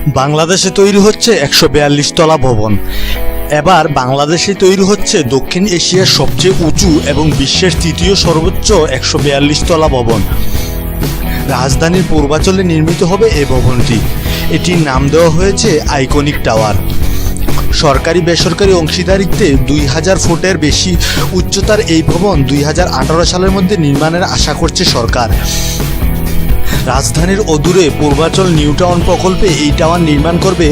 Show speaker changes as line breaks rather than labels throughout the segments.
বাংলাদেশে তৈরি হচ্ছে ১৪২ তলা ভবন। এবার বাংলাদেশে তৈরি হচ্ছে দক্ষিণ এশিয়ার সবচেয়ে উঁচু এবং বিশ্বের তৃতীয় সর্বোচ্চ ১৪২ তলা ভবন। রাজধানীর পূর্বাঞ্চলে নির্মিত হবে এই ভবনটি। এটির নাম দেওয়া হয়েছে আইকনিক টাওয়ার। সরকারি বেসরকারি অংশীদারিত্বে ২০০০ ফুটের বেশি উচ্চতার এই ভবন ২০১৮ সালের মধ্যে নির্মাণের আশা করছে সরকার। রাজধানীর অদূরে পূর্বাঞ্চল নিউ টাউন প্রকল্পে এই টাওয়ার নির্মাণ করবে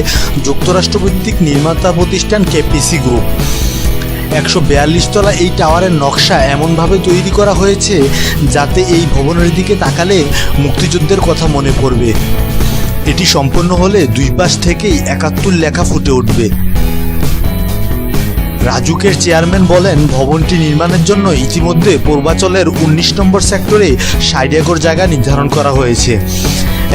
যুক্তরাষ্ট্রভিত্তিক নির্মাতা প্রতিষ্ঠান কেপিসি গ্রুপ। ১৪২ তলা এই টাওয়ারের নকশা এমনভাবে তৈরি করা হয়েছে যাতে এই ভবনের দিকে তাকালে মুক্তিযুদ্ধের কথা মনে পড়বে। এটি সম্পন্ন হলে দুই পাশ থেকেই ৭১ লেখা ফুটে উঠবে। রাজুকের চেয়ারম্যান বলেন, ভবনটি নির্মাণের জন্য ইতিমধ্যে পূর্বাঞ্চলের ১৯ নম্বর সেক্টরে ৬০ একর জায়গা নির্ধারণ করা হয়েছে।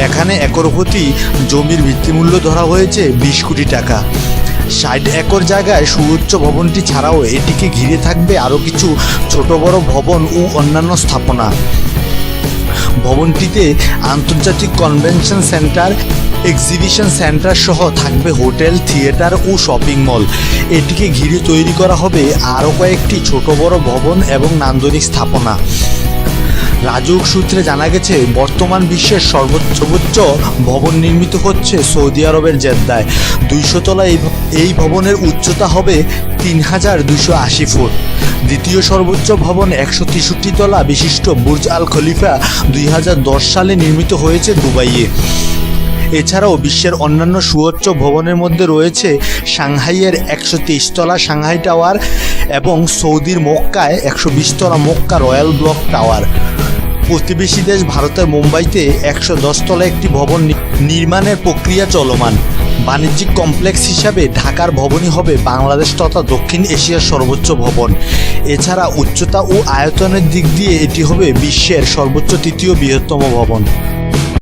এখানে একর প্রতি জমির ভিত্তিমূল্য ধরা হয়েছে ২০ কোটি টাকা। ৬০ একর জায়গায় সুউচ্চ ভবনটি ছাড়াও এটিকে ঘিরে থাকবে আরও কিছু ছোট বড় ভবন ও অন্যান্য স্থাপনা। ভবনটিতে আন্তর্জাতিক কনভেনশন সেন্টার, এক্সিবিশন সেন্টার সহ থাকবে হোটেল, থিয়েটার ও শপিং মল। এটিকে ঘিরে তৈরি করা হবে আরও কয়েকটি ছোট বড় ভবন এবং নান্দনিক স্থাপনা। রাজুক সূত্রে জানা গেছে, বর্তমান বিশ্বের সর্বোচ্চ ভবন নির্মিত হচ্ছে সৌদি আরবের জেদ্দায়। ২০০ তলা এই ভবনের উচ্চতা হবে ৩,২৮০ ফুট। দ্বিতীয় সর্বোচ্চ ভবন ১৬৩ তলা বিশিষ্ট বুর্জ আল খলিফা ২০১০ সালে নির্মিত হয়েছে দুবাইয়ে। এছাড়াও বিশ্বের অন্যান্য সুউচ্চ ভবনের মধ্যে রয়েছে সাংহাইয়ের ১২৩ তলা সাংহাই টাওয়ার এবং সৌদির মক্কায় ১২০ তলা মক্কা রয়্যাল ব্লক টাওয়ার। প্রতিবেশী দেশ ভারতের মুম্বাইতে ১১০ তলা একটি ভবন নির্মাণের প্রক্রিয়া চলমান। বাণিজ্যিক কমপ্লেক্স হিসাবে ঢাকার ভবনই হবে বাংলাদেশ তথা দক্ষিণ এশিয়ার সর্বোচ্চ ভবন। এছাড়া উচ্চতা ও আয়তনের দিক দিয়ে এটি হবে বিশ্বের সর্বোচ্চ তৃতীয় বৃহত্তম ভবন।